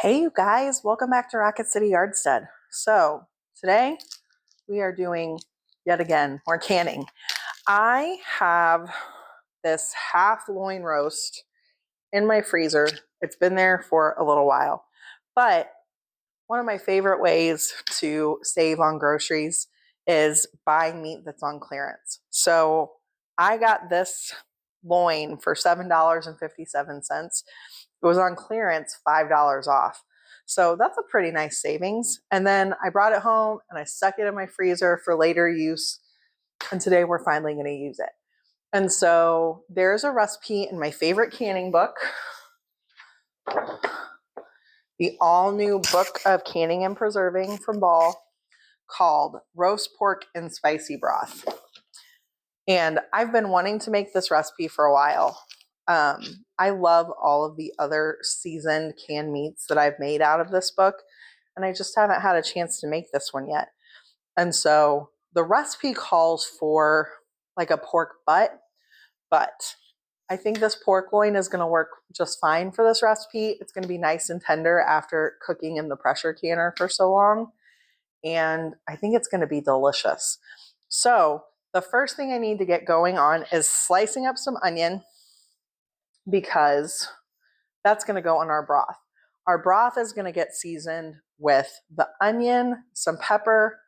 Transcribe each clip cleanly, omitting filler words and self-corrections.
Hey you guys, welcome back to Rocket City Yardstead. So today we are doing yet again more canning. I have this half loin roast in my freezer. It's been there for a little while, but one of my favorite ways to save on groceries is buying meat that's on clearance. So I got this loin for $7.57. It was on clearance, $5 off. So that's a pretty nice savings. And then I brought it home and I stuck it in my freezer for later use. And today we're finally going to use it. And so there's a recipe in my favorite canning book, the all new book of canning and preserving from Ball, called Roast Pork in Spicy Broth. And I've been wanting to make this recipe for a while. I love all of the other seasoned canned meats that I've made out of this book, and I just haven't had a chance to make this one yet. And so the recipe calls for like a pork butt, but I think this pork loin is going to work just fine for this recipe. It's going to be nice and tender after cooking in the pressure canner for so long, and I think it's going to be delicious. So the first thing I need to get going on is slicing up some onion, because that's going to go in our broth. Our broth is going to get seasoned with the onion, some pepper,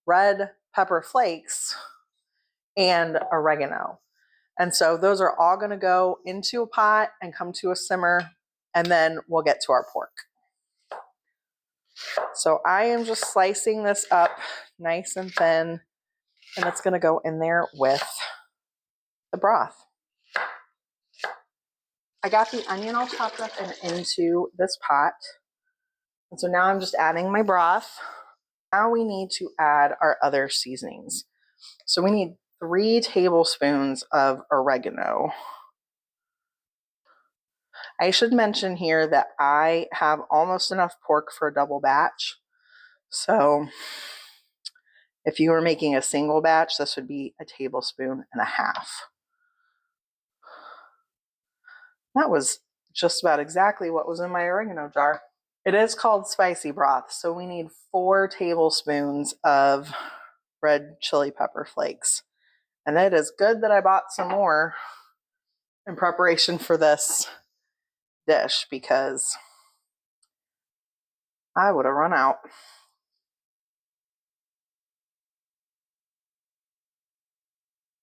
red pepper flakes, and oregano. And so those are all going to go into a pot and come to a simmer, and then we'll get to our pork. So I am just slicing this up nice and thin, and it's going to go in there with the broth. I got the onion all chopped up and into this pot. And so now I'm just adding my broth. Now we need to add our other seasonings. So we need 3 tablespoons of oregano. I should mention here that I have almost enough pork for a double batch. So if you were making a single batch, this would be 1.5 tablespoons. That was just about exactly what was in my oregano jar. It is called spicy broth, so we need 4 tablespoons of red chili pepper flakes. And it is good that I bought some more in preparation for this dish, because I would have run out.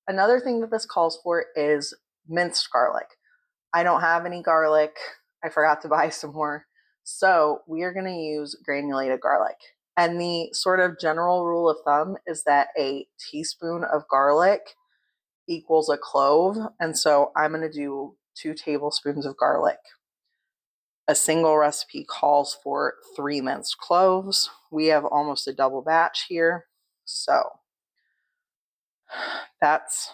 Another thing that this calls for is minced garlic. I don't have any garlic. I forgot to buy some more. So we are going to use granulated garlic. And the sort of general rule of thumb is that a teaspoon of garlic equals a clove. And so I'm going to do 2 tablespoons of garlic. A single recipe calls for 3 minced cloves. We have almost a double batch here. So that's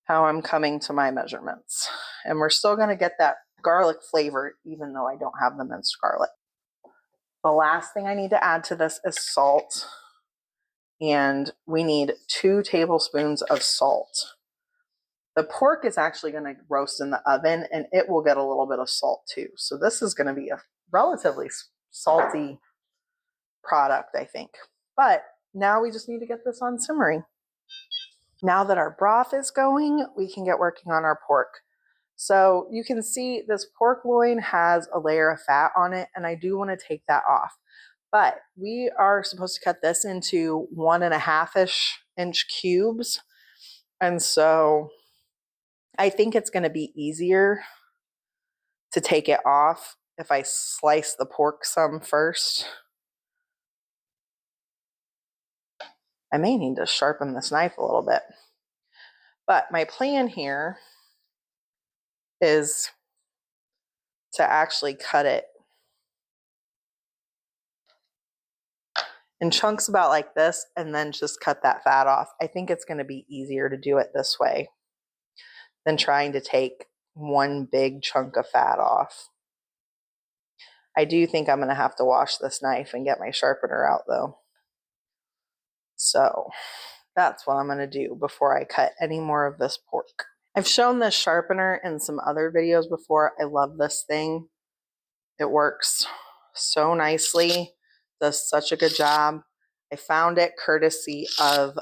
how I'm coming to my measurements. And we're still going to get that garlic flavor even though I don't have the minced garlic. The last thing I need to add to this is salt. And we need 2 tablespoons of salt. The pork is actually going to roast in the oven, and it will get a little bit of salt too. So this is going to be a relatively salty product, I think. But now we just need to get this on simmering. Now that our broth is going, we can get working on our pork. So you can see this pork loin has a layer of fat on it, and I do want to take that off. But we are supposed to cut this into 1.5-ish inch cubes. And so I think it's going to be easier to take it off if I slice the pork some first. I may need to sharpen this knife a little bit. But my plan here is to actually cut it in chunks about like this, and then just cut that fat off. I think it's going to be easier to do it this way than trying to take one big chunk of fat off. I do think I'm going to have to wash this knife and get my sharpener out though. So that's what I'm going to do before I cut any more of this pork. I've shown this sharpener in some other videos before. I love this thing. It works so nicely, does such a good job. I found it courtesy of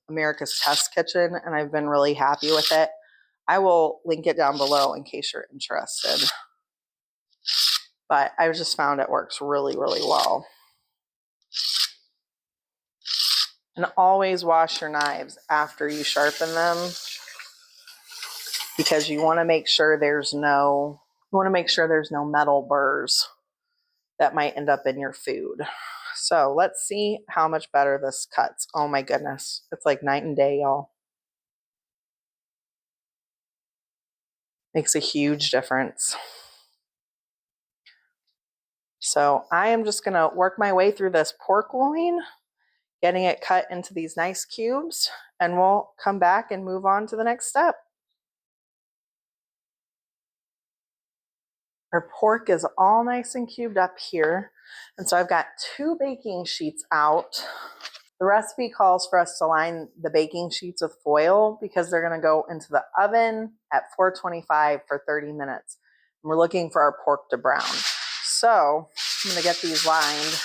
America's Test Kitchen, and I've been really happy with it. I will link it down below in case you're interested. But I just found it works really, really well. And always wash your knives after you sharpen them, because you want to make sure there's no metal burrs that might end up in your food. So let's see how much better this cuts. Oh my goodness. It's like night and day, y'all. Makes a huge difference. So I am just going to work my way through this pork loin, getting it cut into these nice cubes, and we'll come back and move on to the next step. Our pork is all nice and cubed up here. And so I've got 2 baking sheets out. The recipe calls for us to line the baking sheets with foil because they're going to go into the oven at 425 for 30 minutes. And we're looking for our pork to brown. So I'm going to get these lined.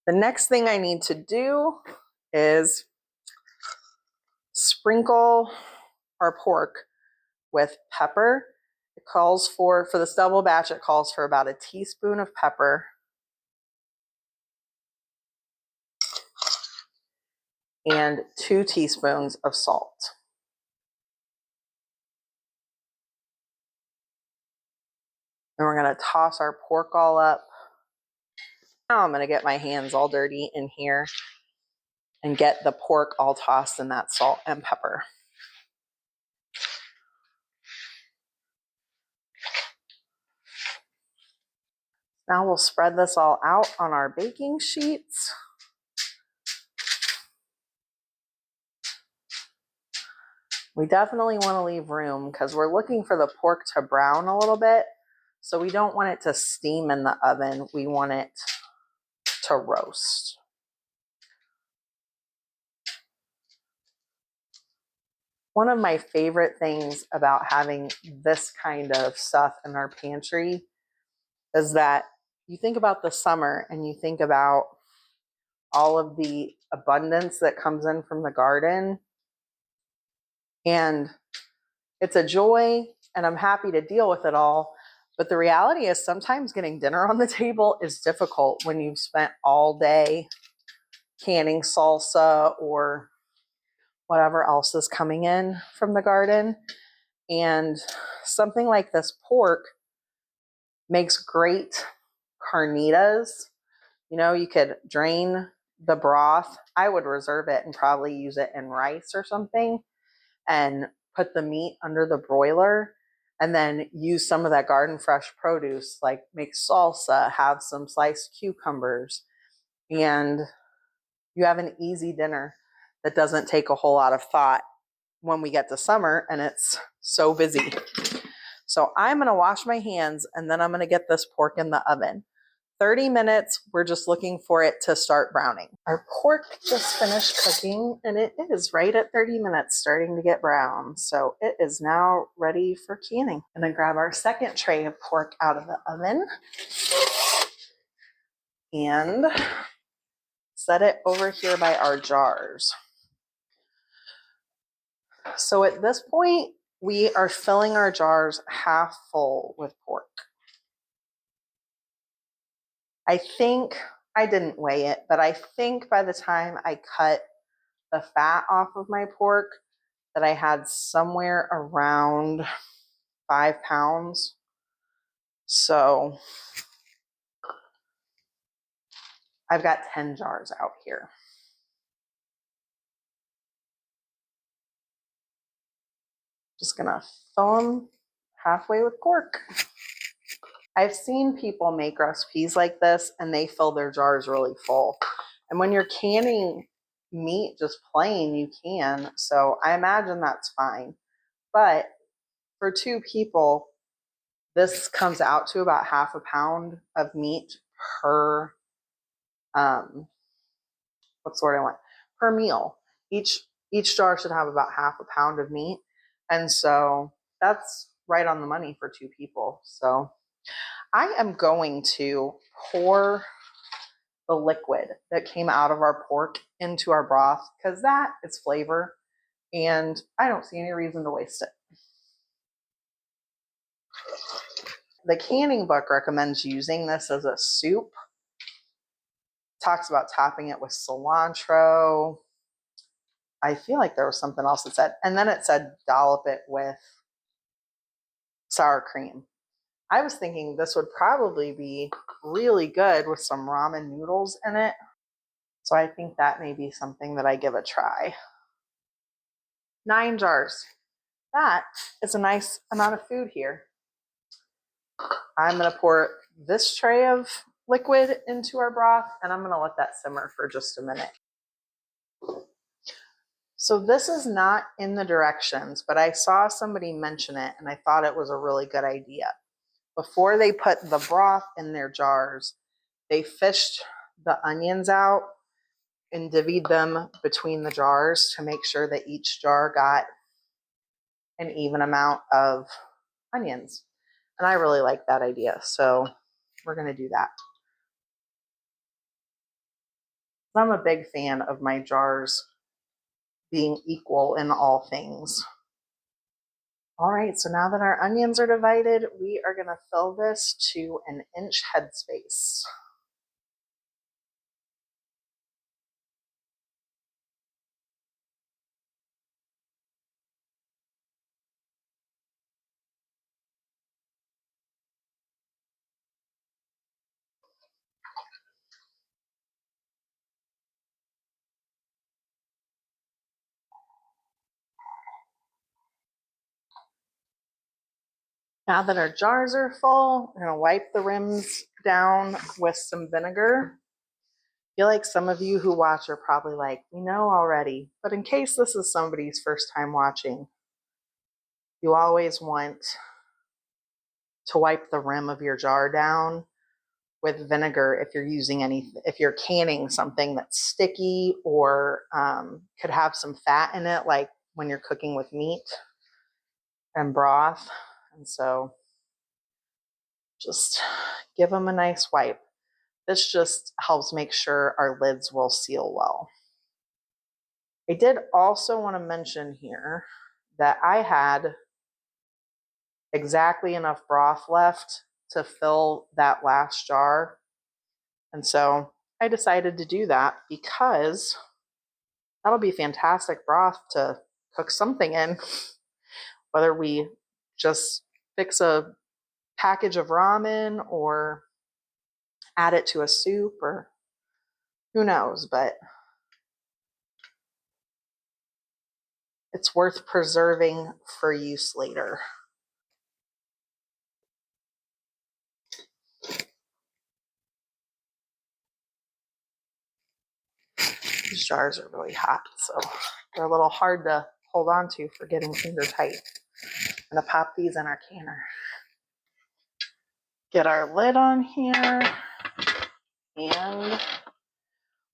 The next thing I need to do is sprinkle our pork with pepper. It calls for this double batch, it calls for about a teaspoon of pepper and 2 teaspoons of salt. And we're going to toss our pork all up. Now I'm going to get my hands all dirty in here and get the pork all tossed in that salt and pepper. Now we'll spread this all out on our baking sheets. We definitely want to leave room because we're looking for the pork to brown a little bit. So we don't want it to steam in the oven. We want it to roast. One of my favorite things about having this kind of stuff in our pantry is that you think about the summer and you think about all of the abundance that comes in from the garden. And it's a joy, and I'm happy to deal with it all. But the reality is sometimes getting dinner on the table is difficult when you've spent all day canning salsa or whatever else is coming in from the garden. And something like this pork makes great carnitas. You know, you could drain the broth. I would reserve it and probably use it in rice or something and put the meat under the broiler and then use some of that garden fresh produce, like make salsa, have some sliced cucumbers, and you have an easy dinner that doesn't take a whole lot of thought when we get to summer and it's so busy. So I'm going to wash my hands and then I'm going to get this pork in the oven. 30 minutes, we're just looking for it to start browning. Our pork just finished cooking and it is right at 30 minutes starting to get brown. So it is now ready for canning. I'm going to grab our second tray of pork out of the oven and set it over here by our jars. So at this point, we are filling our jars half full with pork. I think, I didn't weigh it, but I think by the time I cut the fat off of my pork that I had somewhere around 5 pounds. So I've got 10 jars out here. Just gonna fill them halfway with pork. I've seen people make recipes like this and they fill their jars really full. And when you're canning meat just plain, you can. So I imagine that's fine. But for 2 people, this comes out to about half a pound of meat per, what's the word I want? Per meal. Each Each jar should have about half a pound of meat. And so that's right on the money for 2 people. So I am going to pour the liquid that came out of our pork into our broth because that is flavor and I don't see any reason to waste it. The canning book recommends using this as a soup. Talks about topping it with cilantro. I feel like there was something else that said, and then it said dollop it with sour cream. I was thinking this would probably be really good with some ramen noodles in it. So I think that may be something that I give a try. 9 jars. That is a nice amount of food here. I'm going to pour this tray of liquid into our broth and I'm going to let that simmer for just a minute. So this is not in the directions, but I saw somebody mention it and I thought it was a really good idea. Before they put the broth in their jars, they fished the onions out and divvied them between the jars to make sure that each jar got an even amount of onions. And I really like that idea. So we're going to do that. I'm a big fan of my jars being equal in all things. All right, so now that our onions are divided, we are going to fill this to an inch headspace. Now that our jars are full, we're going to wipe the rims down with some vinegar. I feel like some of you who watch are probably like, we know already, but in case this is somebody's first time watching, you always want to wipe the rim of your jar down with vinegar if you're canning something that's sticky or could have some fat in it, like when you're cooking with meat and broth. And so just give them a nice wipe. This just helps make sure our lids will seal well. I did also want to mention here that I had exactly enough broth left to fill that last jar. And so I decided to do that because that'll be fantastic broth to cook something in, whether we just fix a package of ramen or add it to a soup or who knows, but it's worth preserving for use later. These jars are really hot, so they're a little hard to hold on to for getting finger tight. I'm gonna pop these in our canner. Get our lid on here and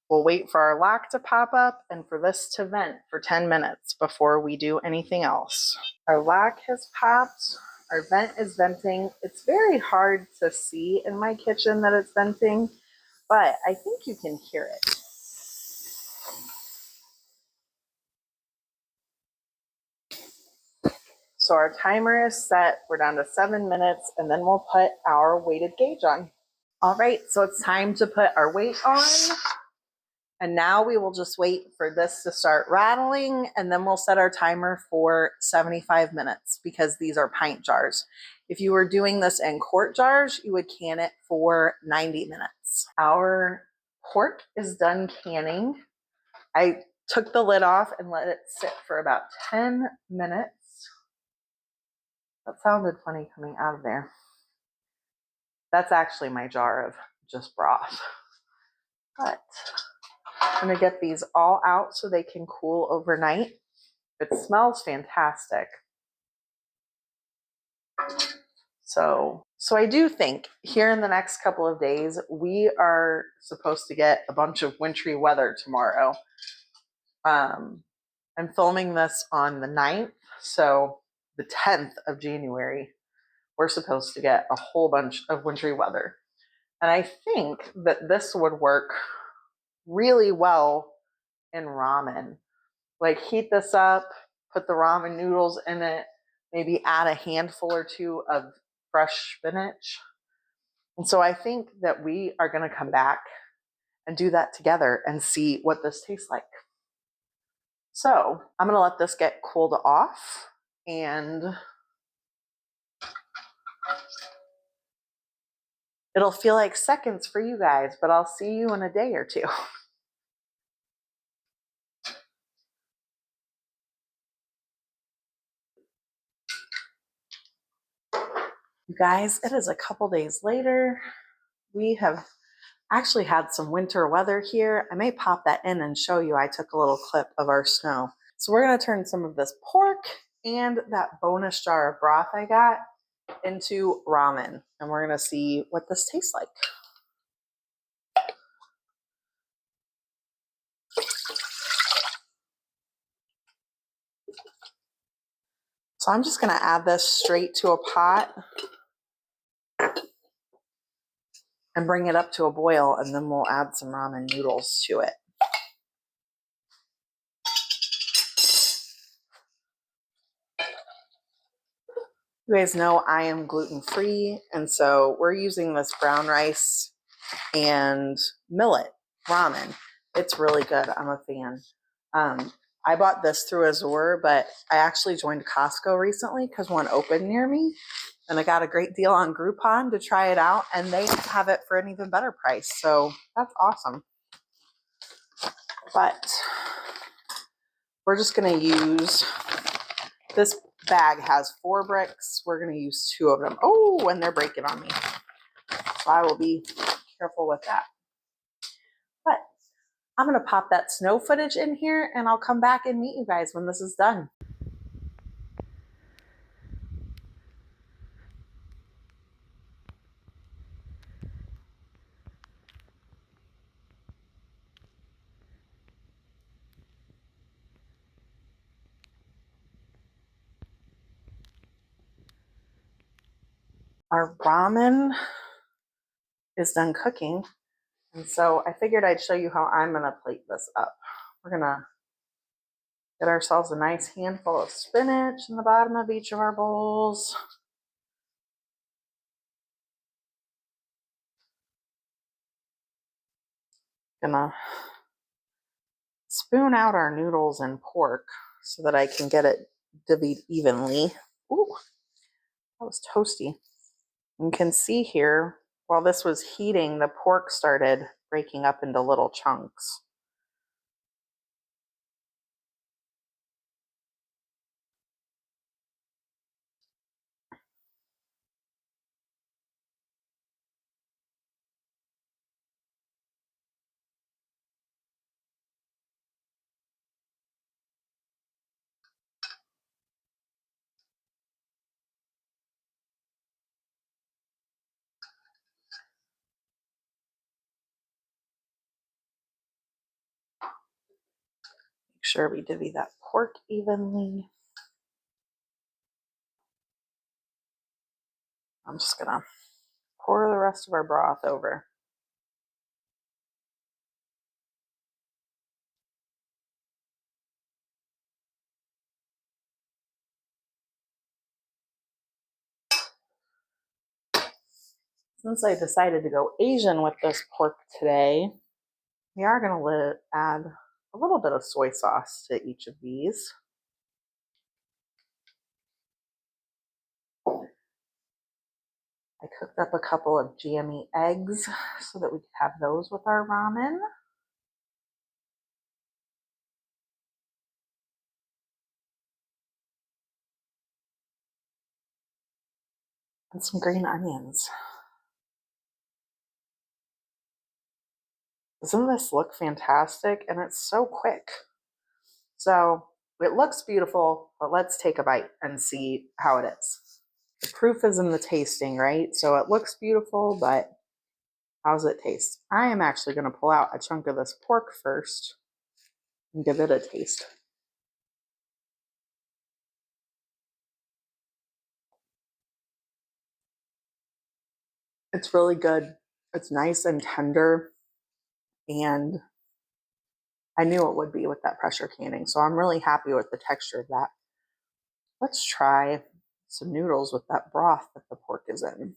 we'll wait for our lock to pop up and for this to vent for 10 minutes before we do anything else. Our lock has popped. Our vent is venting. It's very hard to see in my kitchen that it's venting, but I think you can hear it. So our timer is set. We're down to 7 minutes, and then we'll put our weighted gauge on. All right, so it's time to put our weight on. And now we will just wait for this to start rattling, and then we'll set our timer for 75 minutes because these are pint jars. If you were doing this in quart jars, you would can it for 90 minutes. Our pork is done canning. I took the lid off and let it sit for about 10 minutes. That sounded funny coming out of there. That's actually my jar of just broth. But I'm gonna get these all out so they can cool overnight. It smells fantastic. So I do think here in the next couple of days, we are supposed to get a bunch of wintry weather tomorrow. I'm filming this on the 9th, so the 10th of January, we're supposed to get a whole bunch of wintry weather. And I think that this would work really well in ramen. Like heat this up, put the ramen noodles in it, maybe add a handful or two of fresh spinach. And so I think that we are going to come back and do that together and see what this tastes like. So I'm going to let this get cooled off, and it'll feel like seconds for you guys, but I'll see you in a day or two. You guys, it is a couple days later. We have actually had some winter weather here. I may pop that in and show you. I took a little clip of our snow. So we're going to turn some of this pork and that bonus jar of broth I got into ramen, and we're going to see what this tastes like. So I'm just going to add this straight to a pot and bring it up to a boil, and then we'll add some ramen noodles to it. You guys know I am gluten-free, and so we're using this brown rice and millet ramen. It's really good. I'm a fan. I bought this through Azure, but I actually joined Costco recently because one opened near me, and I got a great deal on Groupon to try it out, and they have it for an even better price. So that's awesome. But we're just going to use, this bag has 4 bricks. We're going to use 2 of them. Oh, and they're breaking on me. So I will be careful with that. But I'm going to pop that snow footage in here, and I'll come back and meet you guys when this is done. Our ramen is done cooking, and so I figured I'd show you how I'm going to plate this up. We're going to get ourselves a nice handful of spinach in the bottom of each of our bowls. Gonna spoon out our noodles and pork so that I can get it divvied evenly. Ooh, that was toasty. You can see here, while this was heating, the pork started breaking up into little chunks. Make sure we divvy that pork evenly. I'm just gonna pour the rest of our broth over. Since I decided to go Asian with this pork today, we are going to add a little bit of soy sauce to each of these. I cooked up a couple of jammy eggs so that we could have those with our ramen. And some green onions. Doesn't this look fantastic? And it's so quick. So it looks beautiful, but let's take a bite and see how it is. The proof is in the tasting, right? So it looks beautiful, but how's it taste? I am actually going to pull out a chunk of this pork first and give it a taste. It's really good. It's nice and tender, and I knew it would be with that pressure canning. So I'm really happy with the texture of that. Let's try some noodles with that broth that the pork is in.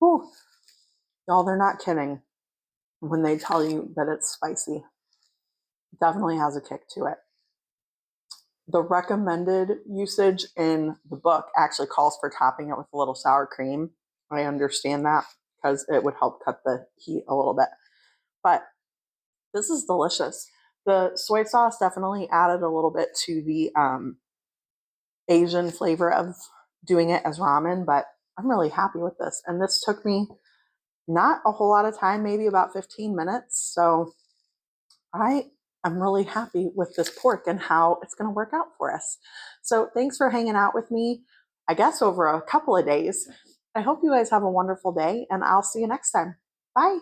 Ooh, y'all, they're not kidding when they tell you that it's spicy. It definitely has a kick to it. The recommended usage in the book actually calls for topping it with a little sour cream. I understand that because it would help cut the heat a little bit. But this is delicious. The soy sauce definitely added a little bit to the Asian flavor of doing it as ramen, but I'm really happy with this. And this took me not a whole lot of time, maybe about 15 minutes. So I'm really happy with this pork and how it's going to work out for us. So thanks for hanging out with me, I guess, over a couple of days. I hope you guys have a wonderful day, and I'll see you next time. Bye.